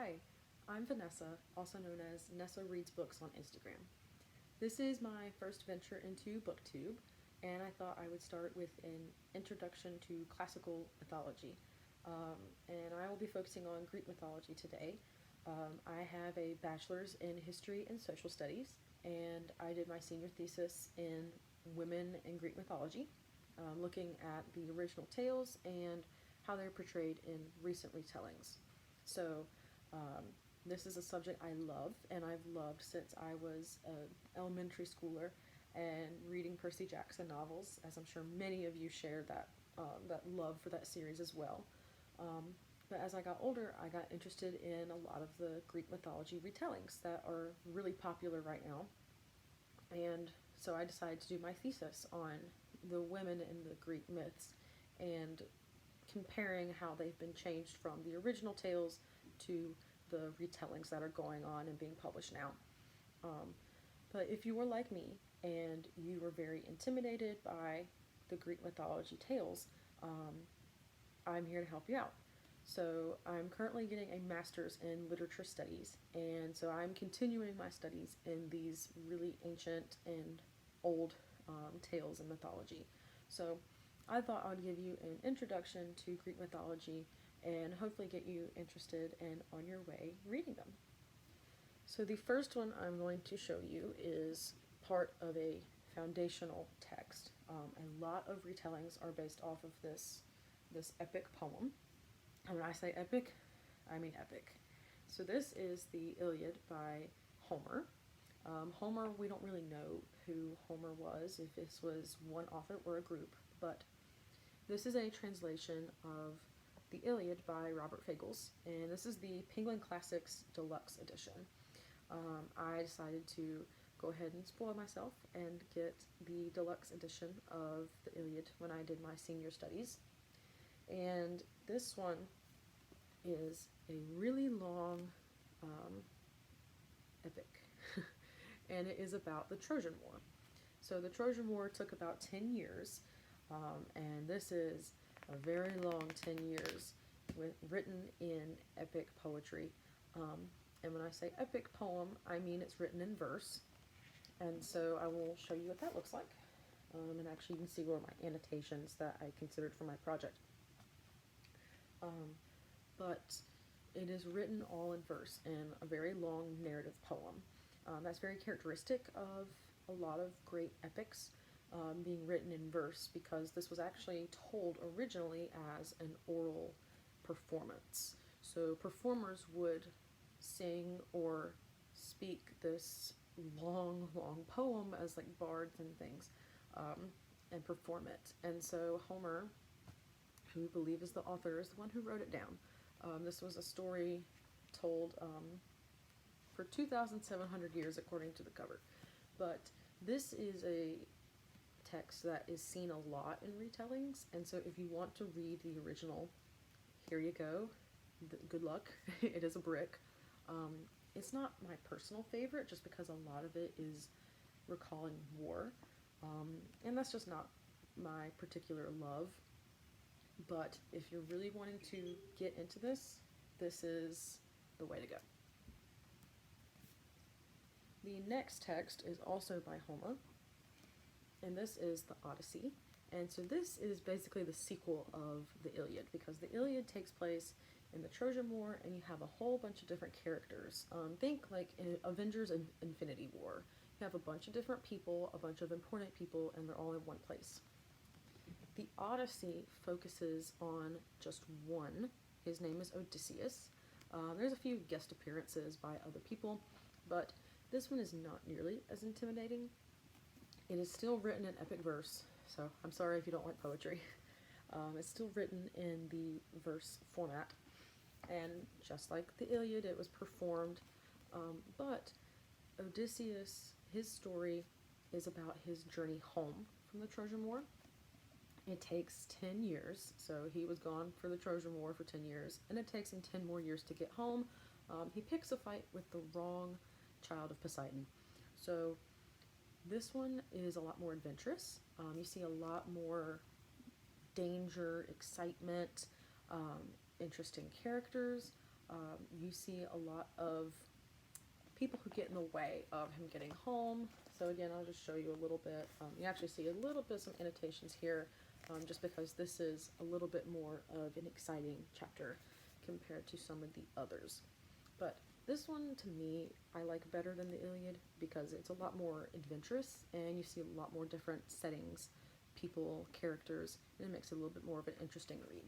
Hi, I'm Vanessa, also known as NESSAREADSBOOKS on Instagram. This is my first venture into BookTube, and I thought I would start with an introduction to classical mythology. And I will be focusing on Greek mythology today. I have a bachelor's in history and social studies, and I did my senior thesis in women in Greek mythology, looking at the original tales and how they're portrayed in recent retellings. So, um, this is a subject I love, and I've loved since I was an elementary schooler and reading Percy Jackson novels, as I'm sure many of you share that love for that series as well. Um, but as I got older, I got interested in a lot of the Greek mythology retellings that are really popular right now. And so I decided to do my thesis on the women in the Greek myths and comparing how they've been changed from the original tales to the retellings that are going on and being published now. Um, but if you were like me and you were very intimidated by the Greek mythology tales, I'm here to help you out. So I'm currently getting a master's in literature studies, and so I'm continuing my studies in these really ancient and old tales and mythology. So I thought I would give you an introduction to Greek mythology and hopefully get you interested and on your way reading them. So the first one I'm going to show you is part of a foundational text. A lot of retellings are based off of this epic poem. And when I say epic, I mean epic. So this is the Iliad by Homer. Homer, we don't really know who Homer was, if this was one author or a group, but this is a translation of the Iliad by Robert Fagles, and this is the Penguin Classics Deluxe Edition. I decided to go ahead and spoil myself and get the deluxe edition of the Iliad when I did my senior studies. And this one is a really long epic, and it is about the Trojan War. So the Trojan War took about 10 years, and this is a very long 10 years written in epic poetry. And when I say epic poem, I mean it's written in verse. And so I will show you what that looks like. And actually you can see where my annotations that I considered for my project. But it is written all in verse in a very long narrative poem. That's very characteristic of a lot of great epics being written in verse, because this was actually told originally as an oral performance. So performers would sing or speak this long, long poem as like bards and things, and perform it. And so Homer, who we believe is the author, is the one who wrote it down. This was a story told for 2,700 years according to the cover. But this is a text that is seen a lot in retellings, and so if you want to read the original, here you go. Good luck. It is a brick. It's not my personal favorite just because a lot of it is recalling war, and that's just not my particular love. But if you're really wanting to get into this, this is the way to go. The next text is also by Homer, and this is the Odyssey. And so this is basically the sequel of the Iliad, because the Iliad takes place in the Trojan War, and you have a whole bunch of different characters. Think like in Avengers and Infinity War. You have a bunch of different people, a bunch of important people, and they're all in one place. The Odyssey focuses on just one. His name is Odysseus. There's a few guest appearances by other people, but this one is not nearly as intimidating. It is still written in epic verse, so I'm sorry if you don't like poetry. It's still written in the verse format, and just like the Iliad, it was performed, but Odysseus, his story is about his journey home from the Trojan War. It takes 10 years, so he was gone for the Trojan War for 10 years, and it takes him 10 more years to get home. He picks a fight with the wrong child of Poseidon. So this one is a lot more adventurous. You see a lot more danger, excitement, interesting characters. you see a lot of people who get in the way of him getting home. So again, I'll just show you a little bit. You actually see a little bit some annotations here, just because this is a little bit more of an exciting chapter compared to some of the others. But this one, to me, I like better than the Iliad because it's a lot more adventurous and you see a lot more different settings, people, characters, and it makes it a little bit more of an interesting read.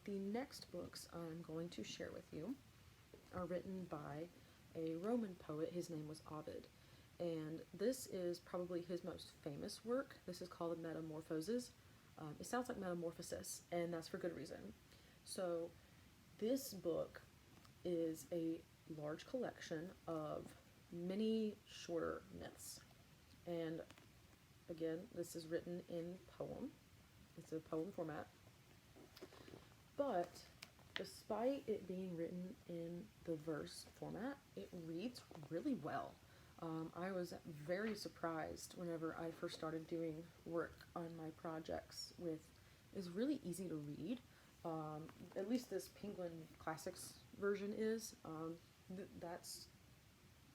The next books I'm going to share with you are written by a Roman poet. His name was Ovid, and this is probably his most famous work. This is called Metamorphoses. It sounds like metamorphosis, and that's for good reason. So this book is a large collection of many shorter myths, and again, this is written in poem. It's a poem format, but despite it being written in the verse format, it reads really well. I was very surprised whenever I first started doing work on my projects with, it's really easy to read. At least this Penguin Classics version is. That's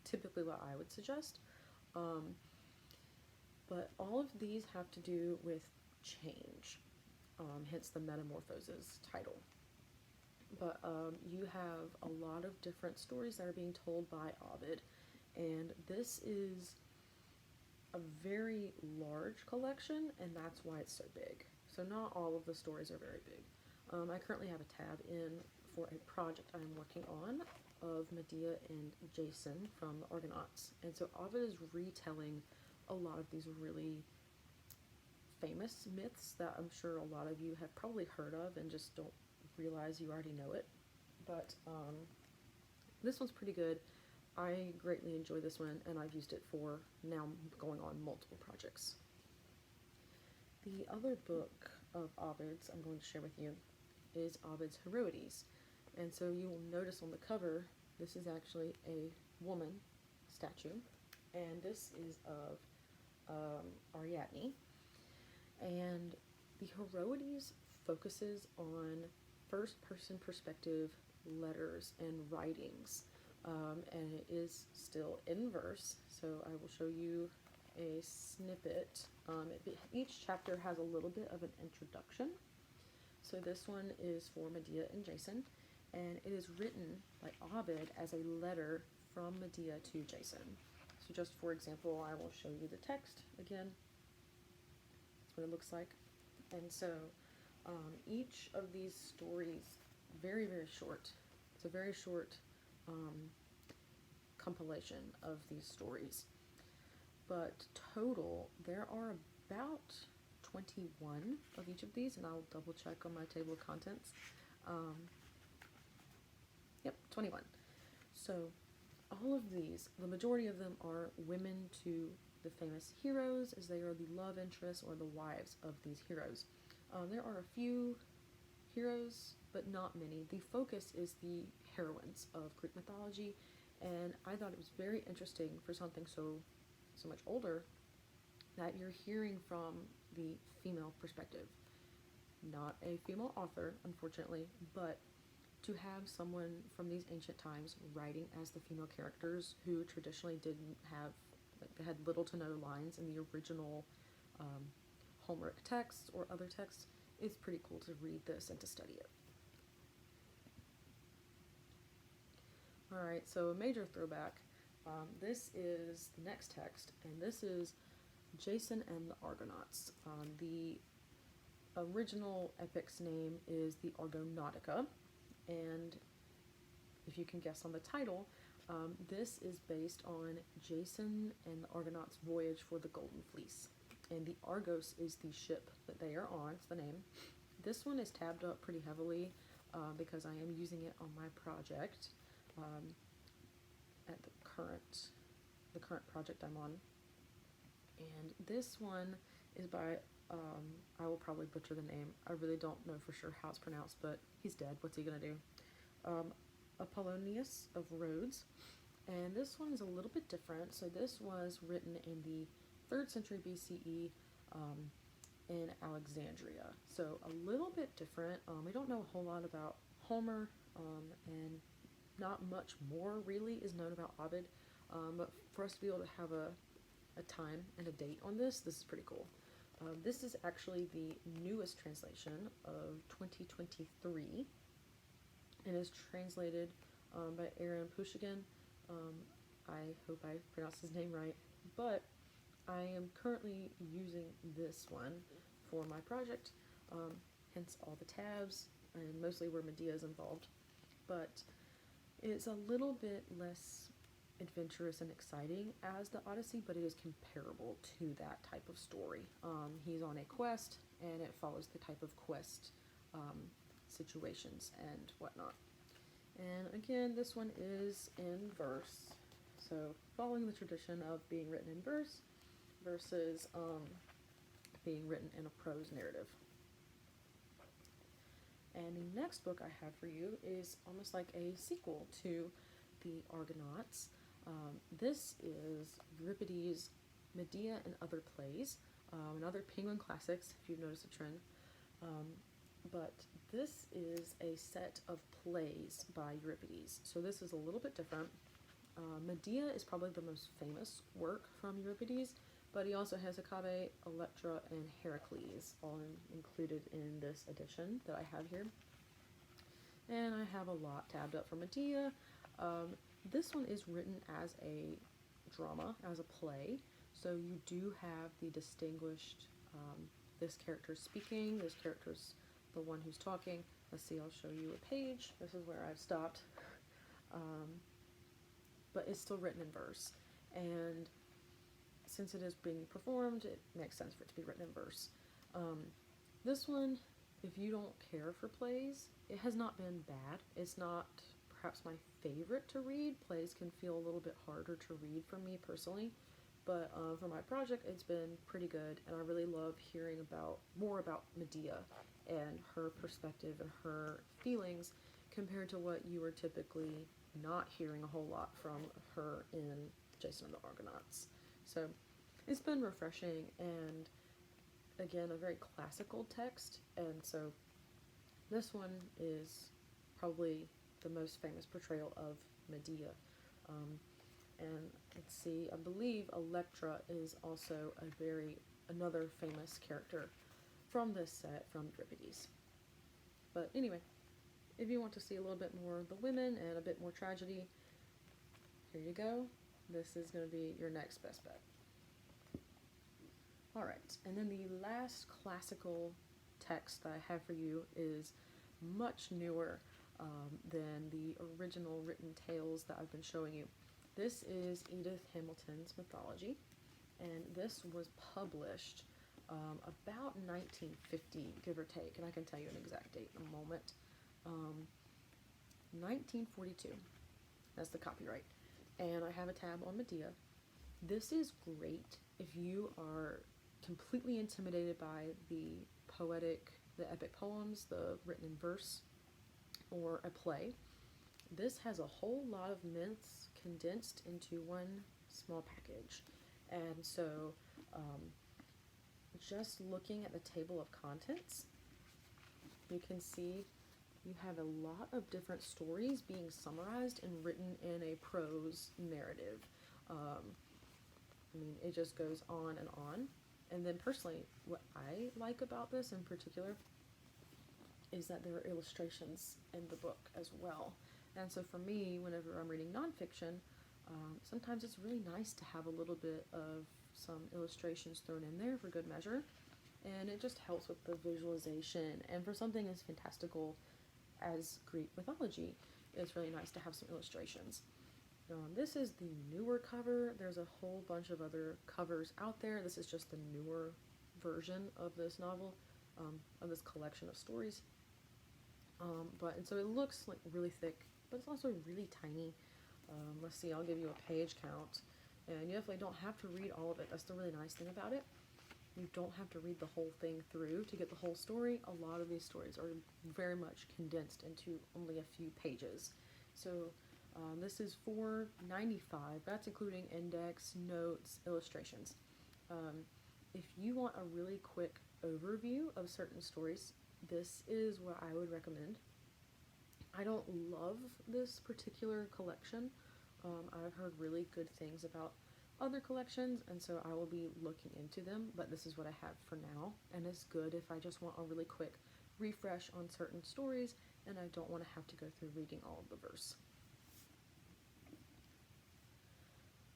typically what I would suggest. But all of these have to do with change, hence the Metamorphoses title. But you have a lot of different stories that are being told by Ovid, and this is a very large collection, and that's why it's so big. So not all of the stories are very big. I currently have a tab in for a project I'm working on of Medea and Jason from the Argonauts, and so Ovid is retelling a lot of these really famous myths that I'm sure a lot of you have probably heard of and just don't realize you already know it. But this one's pretty good. I greatly enjoy this one, and I've used it for now going on multiple projects. The other book of Ovid's I'm going to share with you is Ovid's Heroides. And so you will notice on the cover, this is actually a woman statue, and this is of Ariadne. And the Heroides focuses on first-person perspective letters and writings, and it is still in verse, so I will show you a snippet. Each chapter has a little bit of an introduction. So this one is for Medea and Jason, and it is written by Ovid as a letter from Medea to Jason. So just for example, I will show you the text again. That's what it looks like. And so each of these stories, very, very short. It's a very short compilation of these stories. But total, there are about 21 of each of these, and I'll double check on my table of contents. Yep, 21. So all of these, the majority of them are women to the famous heroes, as they are the love interests or the wives of these heroes. There are a few heroes, but not many. The focus is the heroines of Greek mythology, and I thought it was very interesting for something so much older that you're hearing from the female perspective. Not a female author, unfortunately, but to have someone from these ancient times writing as the female characters who traditionally didn't have, like, they had little to no lines in the original Homeric texts or other texts, it's pretty cool to read this and to study it. Alright, so a major throwback. This is the next text, and this is Jason and the Argonauts. The original epic's name is the Argonautica, and if you can guess on the title, this is based on Jason and the Argonauts' voyage for the Golden Fleece. And the Argos is the ship that they are on, it's the name. This one is tabbed up pretty heavily because I am using it on my project at the current project I'm on. And this one is by, I will probably butcher the name. I really don't know for sure how it's pronounced, but he's dead. What's he gonna do? Apollonius of Rhodes. And this one is a little bit different. So this was written in the 3rd century BCE in Alexandria. So a little bit different. We don't know a whole lot about Homer, and not much more really is known about Ovid, but for us to be able to have a time and a date on this is pretty cool. This is actually the newest translation of 2023 and is translated by Aaron Pushigan. I hope I pronounced his name right, but I am currently using this one for my project, hence all the tabs, and mostly where Medea is involved. But it's a little bit less adventurous and exciting as the Odyssey, but it is comparable to that type of story. He's on a quest, and it follows the type of quest situations and whatnot. And again, this one is in verse, so following the tradition of being written in verse versus being written in a prose narrative. And the next book I have for you is almost like a sequel to the Argonauts. This is Euripides' Medea and Other Plays, and other Penguin classics, if you've noticed a trend. But this is a set of plays by Euripides, so this is a little bit different. Medea is probably the most famous work from Euripides, but he also has Hekabe, Electra, and Heracles, all included in this edition that I have here. And I have a lot tabbed up for Medea. This one is written as a drama, as a play, so you do have the distinguished, this character's speaking, this character's the one who's talking. Let's see, I'll show you a page. This is where I've stopped. But it's still written in verse, and since it is being performed, it makes sense for it to be written in verse. This one, if you don't care for plays, it has not been bad. It's not perhaps my favorite to read. Plays can feel a little bit harder to read for me personally, but for my project, it's been pretty good, and I really love hearing more about Medea and her perspective and her feelings compared to what you are typically not hearing a whole lot from her in Jason and the Argonauts. So it's been refreshing, and again, a very classical text, and so this one is probably the most famous portrayal of Medea. And let's see, I believe Electra is also another famous character from this set from Euripides. But anyway, if you want to see a little bit more of the women and a bit more tragedy, here you go. This is going to be your next best bet. Alright, and then the last classical text that I have for you is much newer than the original written tales that I've been showing you. This is Edith Hamilton's Mythology, and this was published about 1950, give or take, and I can tell you an exact date in a moment. 1942, that's the copyright, and I have a tab on Medea. This is great if you are completely intimidated by the epic poems, the written in verse, or a play. This has a whole lot of myths condensed into one small package, and so just looking at the table of contents, you can see you have a lot of different stories being summarized and written in a prose narrative. I mean, it just goes on and on. And then personally, what I like about this in particular is that there are illustrations in the book as well. And so for me, whenever I'm reading nonfiction, sometimes it's really nice to have a little bit of some illustrations thrown in there for good measure. And it just helps with the visualization. And for something as fantastical as Greek mythology, it's really nice to have some illustrations. This is the newer cover. There's a whole bunch of other covers out there. This is just the newer version of this novel, of this collection of stories. And so it looks like really thick, but it's also really tiny. Let's see, I'll give you a page count. And you definitely don't have to read all of it. That's the really nice thing about it. You don't have to read the whole thing through to get the whole story. A lot of these stories are very much condensed into only a few pages. So this is $4.95. That's including index, notes, illustrations. If you want a really quick overview of certain stories, this is what I would recommend. I don't love this particular collection. I've heard really good things about other collections, and so I will be looking into them, but this is what I have for now, and it's good if I just want a really quick refresh on certain stories and I don't want to have to go through reading all of the verse.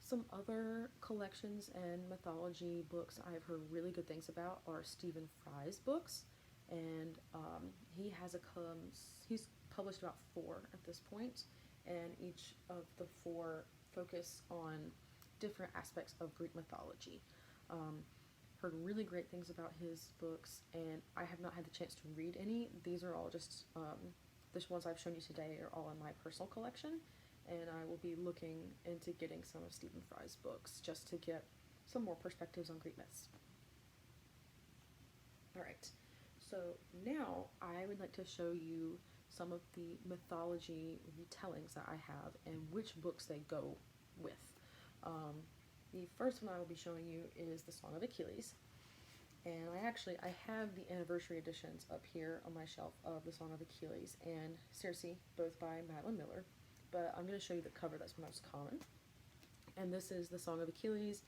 Some other collections and mythology books I've heard really good things about are Stephen Fry's books, and he's published about 4 at this point, and each of the 4 focus on different aspects of Greek mythology. Heard really great things about his books, and I have not had the chance to read any. These are all just, the ones I've shown you today are all in my personal collection, and I will be looking into getting some of Stephen Fry's books just to get some more perspectives on Greek myths. Alright, so now I would like to show you some of the mythology retellings that I have and which books they go with. The first one I will be showing you is the Song of Achilles, and I have the anniversary editions up here on my shelf of the Song of Achilles and Circe, both by Madeline Miller, but I'm going to show you the cover that's most common, and this is the Song of Achilles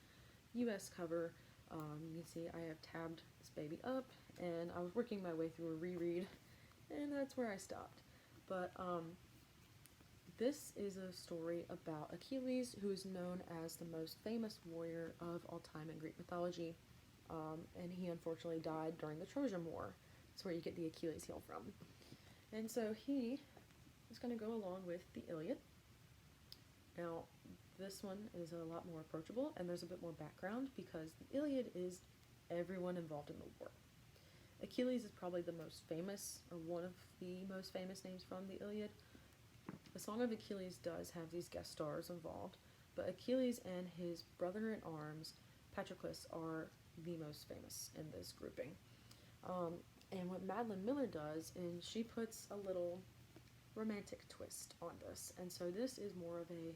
US cover. You can see I have tabbed this baby up, and I was working my way through a reread, and that's where I stopped. But this is a story about Achilles, who is known as the most famous warrior of all time in Greek mythology, and he unfortunately died during the Trojan War. That's where you get the Achilles heel from. And so he is going to go along with the Iliad. Now, this one is a lot more approachable, and there's a bit more background because the Iliad is everyone involved in the war. Achilles is probably the most famous, or one of the most famous names from the Iliad. The Song of Achilles does have these guest stars involved, but Achilles and his brother-in-arms, Patroclus, are the most famous in this grouping. And what Madeline Miller does is she puts a little romantic twist on this, and so this is more of a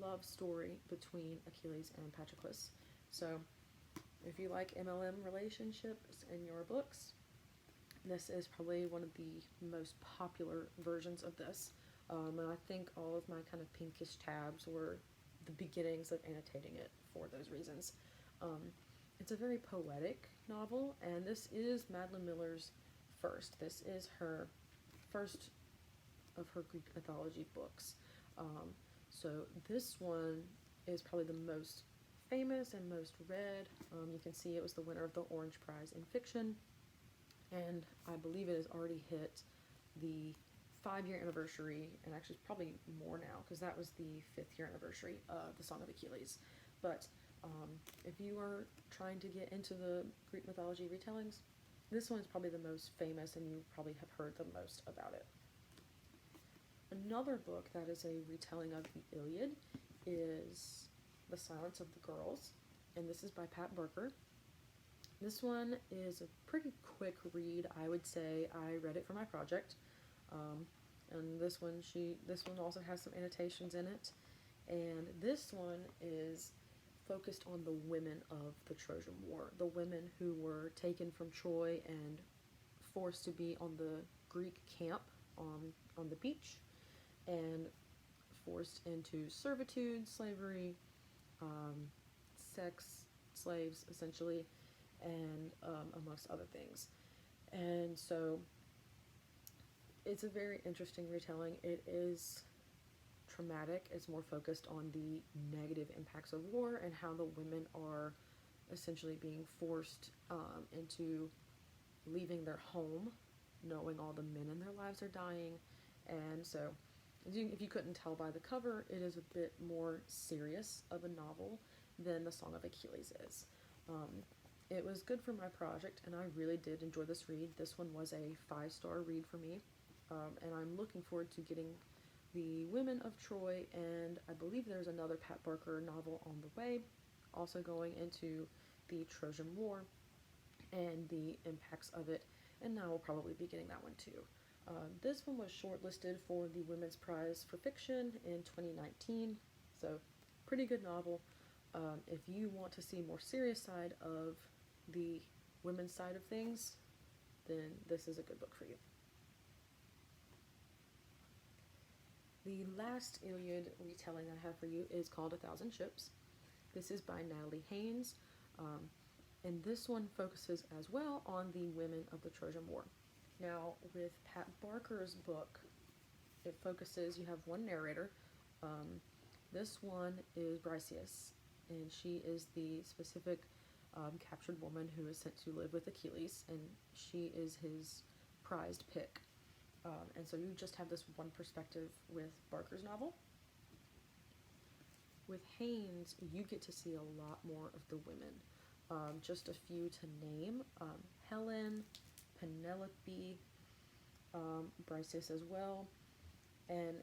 love story between Achilles and Patroclus. So if you like MLM relationships in your books, this is probably one of the most popular versions of this. And I think all of my kind of pinkish tabs were the beginnings of annotating it for those reasons. It's a very poetic novel, and this is Madeline Miller's first. This is her first of her Greek mythology books. So this one is probably the most famous and most read. You can see it was the winner of the Orange Prize in Fiction, and I believe it has already hit the 5-year anniversary, and actually probably more now, because that was the 5th-year anniversary of the Song of Achilles. But if you are trying to get into the Greek mythology retellings, this one is probably the most famous, and you probably have heard the most about it. Another book that is a retelling of the Iliad is The Silence of the Girls, and this is by Pat Barker. This one is a pretty quick read, I would say. I read it for my project. And this one also has some annotations in it, and this one is focused on the women of the Trojan War, the women who were taken from Troy and forced to be on the Greek camp on the beach, and forced into servitude, slavery, sex, slaves essentially, and amongst other things. And so it's a very interesting retelling. It is traumatic. It's more focused on the negative impacts of war and how the women are essentially being forced into leaving their home, knowing all the men in their lives are dying. And so, if you couldn't tell by the cover, it is a bit more serious of a novel than The Song of Achilles is. It was good for my project, and I really did enjoy this read. This one was a 5-star read for me. And I'm looking forward to getting the Women of Troy, and I believe there's another Pat Barker novel on the way, also going into the Trojan War and the impacts of it, and now we'll probably be getting that one too. This one was shortlisted for the Women's Prize for Fiction in 2019, so pretty good novel. If you want to see more serious side of the women's side of things, then this is a good book for you. The last Iliad retelling I have for you is called A Thousand Ships. This is by Natalie Haynes, and this one focuses as well on the women of the Trojan War. Now, with Pat Barker's book, it focuses, you have one narrator. This one is Briseis, and she is the specific captured woman who is sent to live with Achilles, and she is his prized pick. And so you just have this one perspective with Barker's novel. With Haynes, you get to see a lot more of the women. Just a few to name: Helen, Penelope, Briseis as well, and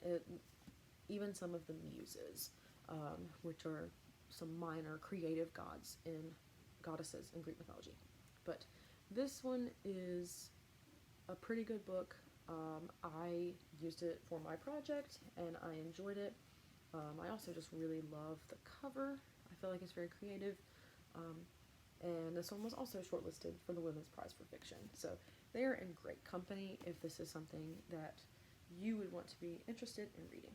even some of the muses, which are some minor creative goddesses in Greek mythology. But this one is a pretty good book. I used it for my project and I enjoyed it. I also just really love the cover. I feel like it's very creative. And this one was also shortlisted for the Women's Prize for Fiction. So they are in great company if this is something that you would want to be interested in reading.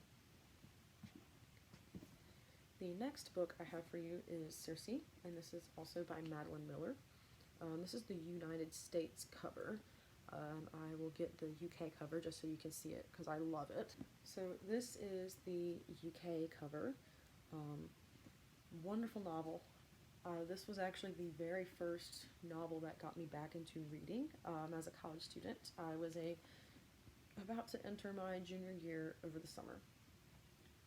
The next book I have for you is Circe, and this is also by Madeline Miller. This is the United States cover. I will get the UK cover just so you can see it because I love it. So this is the UK cover. Wonderful novel. This was actually the very first novel that got me back into reading as a college student. I was about to enter my junior year over the summer.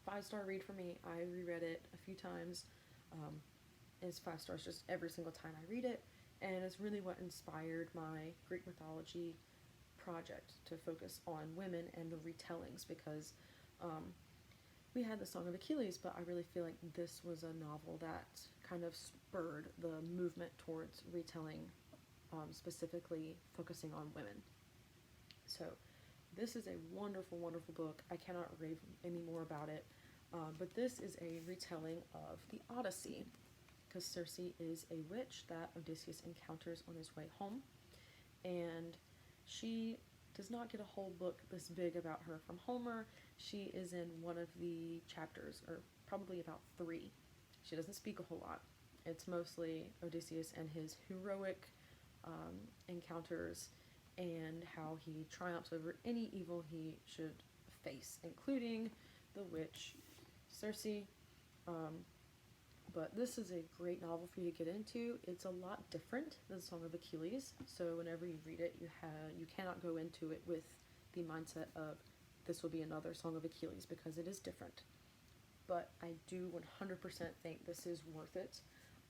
5-star read for me. I reread it a few times. It's 5 stars just every single time I read it, and it's really what inspired my Greek mythology project to focus on women and the retellings, because we had the Song of Achilles, but I really feel like this was a novel that kind of spurred the movement towards retelling, specifically focusing on women. So this is a wonderful, wonderful book. I cannot rave any more about it. But this is a retelling of the Odyssey, because Circe is a witch that Odysseus encounters on his way home, and she does not get a whole book this big about her from Homer. She is in one of the chapters, or probably about 3. She doesn't speak a whole lot. It's mostly Odysseus and his heroic encounters and how he triumphs over any evil he should face, including the witch Circe. But this is a great novel for you to get into. It's a lot different than Song of Achilles, so whenever you read it, you cannot go into it with the mindset of this will be another Song of Achilles, because it is different. But I do 100% think this is worth it.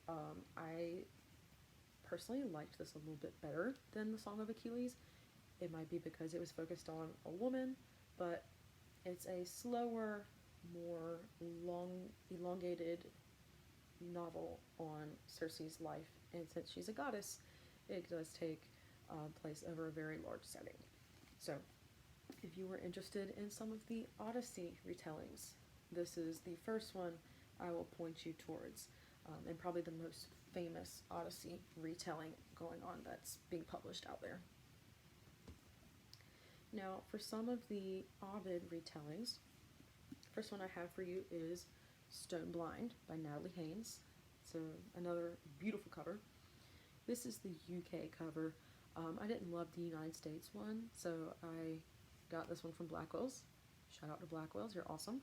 I personally liked this a little bit better than the Song of Achilles. It might be because it was focused on a woman, but it's a slower, more elongated novel on Circe's life, and since she's a goddess, it does take place over a very large setting. So if you were interested in some of the Odyssey retellings, this is the first one I will point you towards, and probably the most famous Odyssey retelling going on that's being published out there. Now, for some of the Ovid retellings, first one I have for you is Stone Blind by Natalie Haynes. So another beautiful cover. This is the UK cover. I didn't love the United States one, so I got this one from Blackwell's. Shout out to Blackwell's, you're awesome.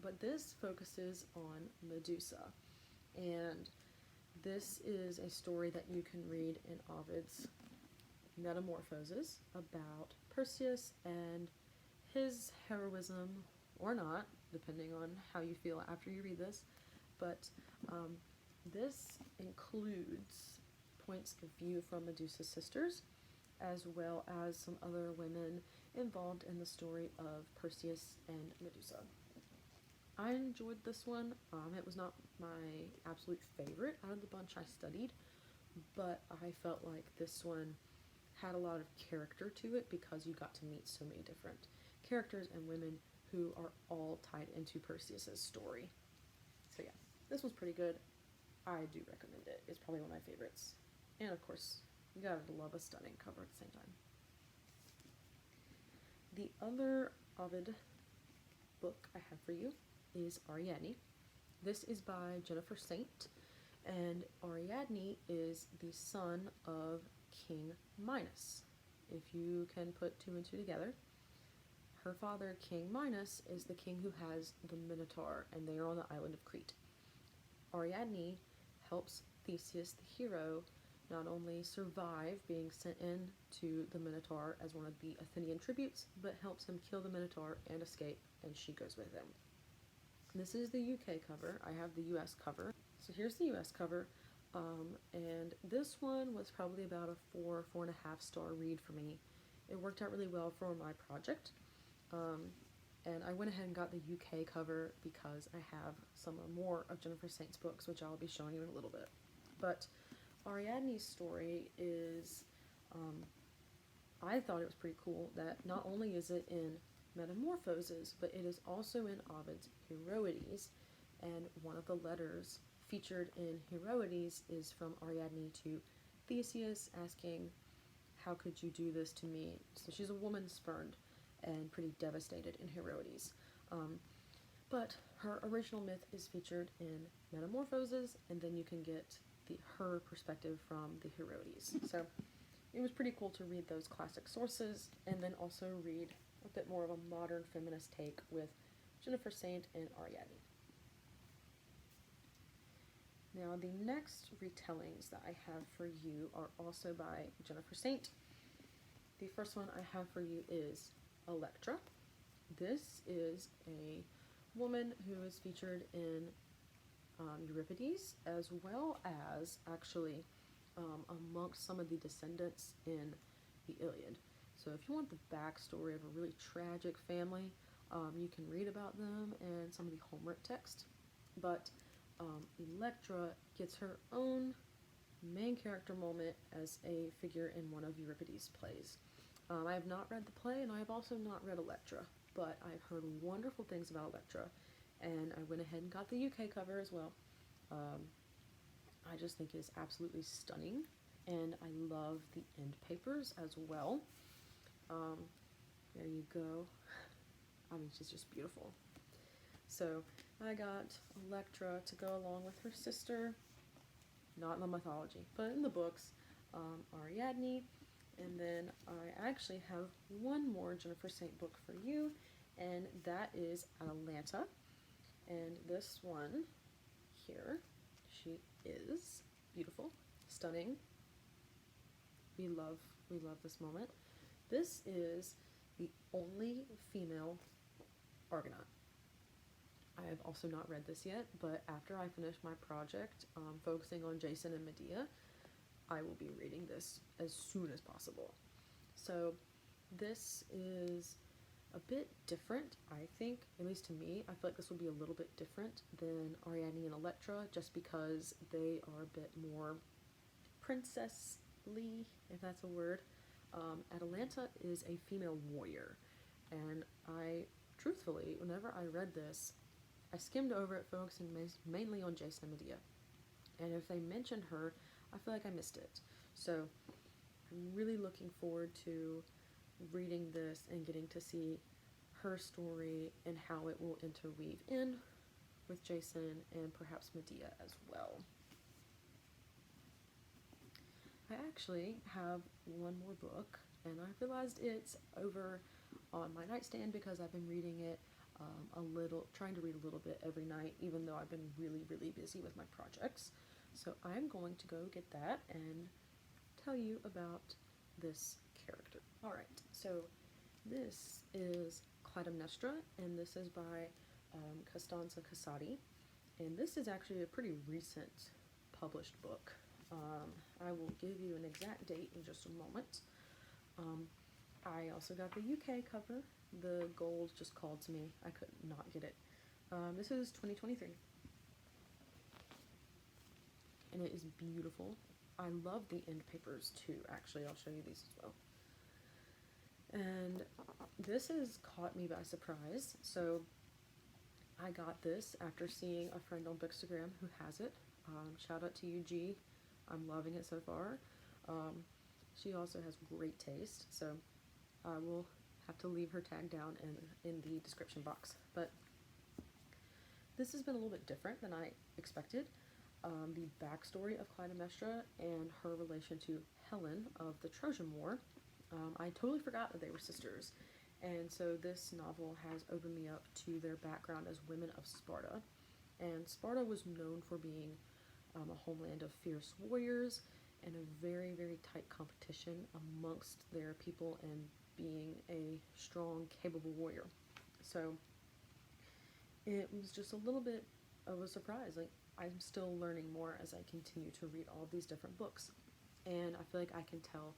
But this focuses on Medusa, and this is a story that you can read in Ovid's Metamorphoses about Perseus and his heroism, or not, depending on how you feel after you read this. But this includes points of view from Medusa's sisters, as well as some other women involved in the story of Perseus and Medusa. I enjoyed this one. It was not my absolute favorite out of the bunch I studied, but I felt like this one had a lot of character to it because you got to meet so many different characters and women who are all tied into Perseus's story. So yeah, this one's pretty good. I do recommend it. It's probably one of my favorites. And of course, you gotta love a stunning cover at the same time. The other Ovid book I have for you is Ariadne. This is by Jennifer Saint, and Ariadne is the son of King Minos. If you can put two and two together, her father, King Minos, is the king who has the Minotaur, and they are on the island of Crete. Ariadne helps Theseus, the hero, not only survive being sent in to the Minotaur as one of the Athenian tributes, but helps him kill the Minotaur and escape, and she goes with him. This is the UK cover. I have the US cover. So here's the US cover, and this one was probably about a 4.5 star read for me. It worked out really well for my project, and I went ahead and got the UK cover because I have some more of Jennifer Saint's books, which I'll be showing you in a little bit. But Ariadne's story is, I thought it was pretty cool that not only is it in Metamorphoses, but it is also in Ovid's Heroides, and one of the letters featured in Heroides is from Ariadne to Theseus, asking, "How could you do this to me?" So she's a woman spurned and pretty devastated in Heroides. But her original myth is featured in Metamorphoses, and then you can get her perspective from the Heroides. So it was pretty cool to read those classic sources, and then also read a bit more of a modern feminist take with Jennifer Saint and Ariadne. Now, the next retellings that I have for you are also by Jennifer Saint. The first one I have for you is Electra. This is a woman who is featured in Euripides, as well as actually amongst some of the descendants in the Iliad. So if you want the backstory of a really tragic family, you can read about them in some of the Homeric text. But Electra gets her own main character moment as a figure in one of Euripides' plays. I have not read the play, and I have also not read Electra, but I've heard wonderful things about Electra, and I went ahead and got the UK cover as well. I just think it is absolutely stunning, and I love the end papers as well. There you go. I mean, she's just beautiful. So I got Electra to go along with her sister, not in the mythology, but in the books, Ariadne. And then I actually have one more Jennifer Saint book for you, and that is Atalanta. And this one here, she is beautiful, stunning. We love this moment. This is the only female Argonaut. I have also not read this yet, but after I finish my project focusing on Jason and Medea, I will be reading this as soon as possible. So this is a bit different, I think, at least to me. I feel like this will be a little bit different than Ariadne and Electra, just because they are a bit more princessly, if that's a word. Atalanta is a female warrior, and truthfully, whenever I read this, I skimmed over it, focusing mainly on Jason and Medea. And if they mentioned her, I feel like I missed it. So I'm really looking forward to reading this and getting to see her story and how it will interweave in with Jason and perhaps Medea as well. I actually have one more book, and I realized it's over on my nightstand because I've been reading it trying to read a little bit every night, even though I've been really, really busy with my projects. So I'm going to go get that and tell you about this character. Alright, so this is Clytemnestra, and this is by Costanza Casati, and this is actually a pretty recent published book. I will give you an exact date in just a moment. I also got the UK cover. The gold just called to me. I could not get it. This is 2023. And it is beautiful. I love the end papers too, actually. I'll show you these as well. And this has caught me by surprise. So I got this after seeing a friend on Bookstagram who has it. Shout out to you, G. I'm loving it so far. She also has great taste, so I will have to leave her tag down in the description box. But this has been a little bit different than I expected. The backstory of Clytemnestra and her relation to Helen of the Trojan War, I totally forgot that they were sisters. And so this novel has opened me up to their background as women of Sparta. And Sparta was known for being a homeland of fierce warriors and a very, very tight competition amongst their people and being a strong, capable warrior. So it was just a little bit of a surprise. Like, I'm still learning more as I continue to read all these different books. And I feel like I can tell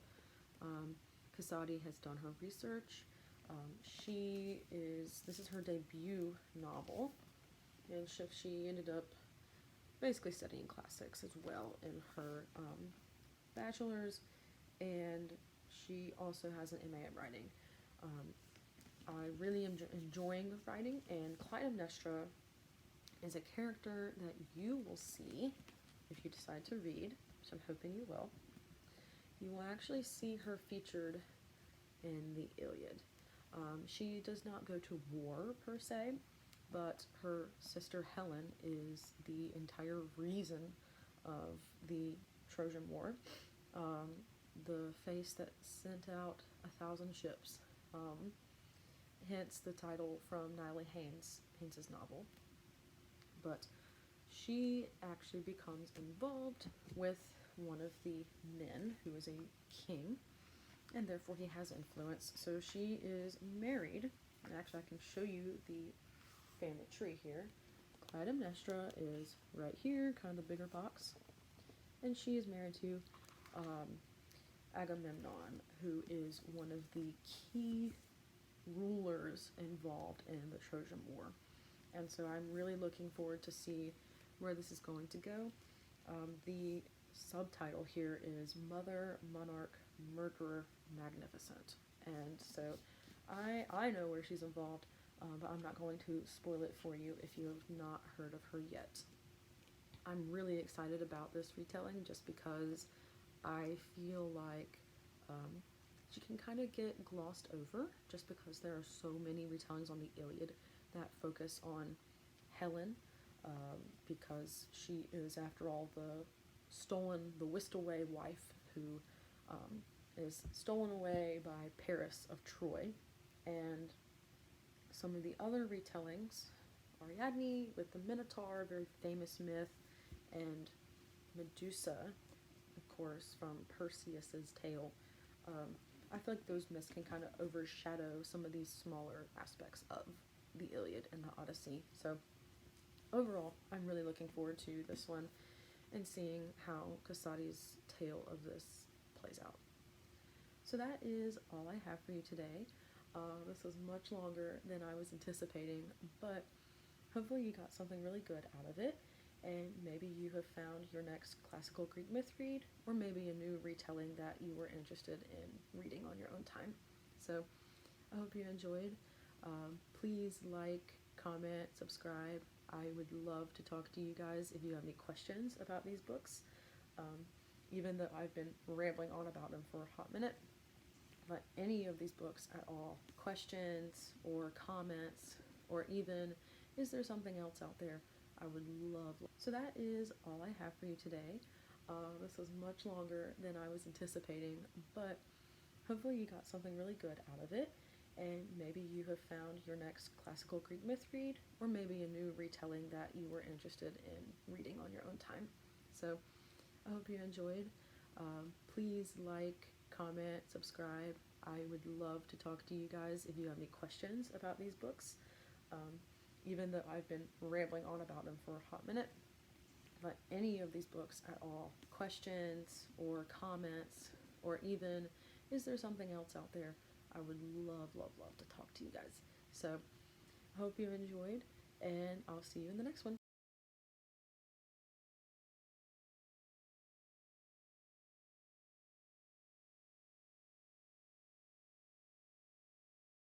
Casati has done her research. This is her debut novel, and she ended up basically studying classics as well in her bachelor's, and she also has an MA in writing. I really am enjoying writing, and Clytemnestra is a character that you will see if you decide to read, which I'm hoping you will. You will actually see her featured in the Iliad. She does not go to war per se, but her sister Helen is the entire reason of the Trojan War. The face that sent out 1,000 ships, hence the title from Niley Haynes's novel. But she actually becomes involved with one of the men who is a king, and therefore he has influence. So she is married, and actually I can show you the family tree here. Clytemnestra is right here, kind of the bigger box, and she is married to Agamemnon, who is one of the key rulers involved in the Trojan War. And so I'm really looking forward to see where this is going to go. The subtitle here is Mother, Monarch, Murderer, Magnificent. And so I know where she's involved, but I'm not going to spoil it for you if you have not heard of her yet. I'm really excited about this retelling just because I feel like she can kind of get glossed over just because there are so many retellings on the Iliad that focus on Helen, because she is, after all, the whisked away wife who is stolen away by Paris of Troy. And some of the other retellings, Ariadne with the Minotaur, very famous myth, and Medusa, of course, from Perseus's tale. I feel like those myths can kind of overshadow some of these smaller aspects of the Iliad and the Odyssey. So overall, I'm really looking forward to this one and seeing how Casati's tale of this plays out. So that is all I have for you today. This was much longer than I was anticipating, but hopefully you got something really good out of it, and maybe you have found your next classical Greek myth read, or maybe a new retelling that you were interested in reading on your own time. So I hope you enjoyed. Please like, comment, subscribe. I would love to talk to you guys if you have any questions about these books, even though I've been rambling on about them for a hot minute. But any of these books at all, questions or comments, or even, is there something else out there, I would love. So that is all I have for you today. This was much longer than I was anticipating, but hopefully you got something really good out of it, and maybe you have found your next classical Greek myth read, or maybe a new retelling that you were interested in reading on your own time. So I hope you enjoyed. Please like, comment, subscribe. I would love to talk to you guys if you have any questions about these books, even though I've been rambling on about them for a hot minute. But any of these books at all, questions or comments, or even, is there something else out there, I would love, love, love to talk to you guys. So I hope you enjoyed, and I'll see you in the next one.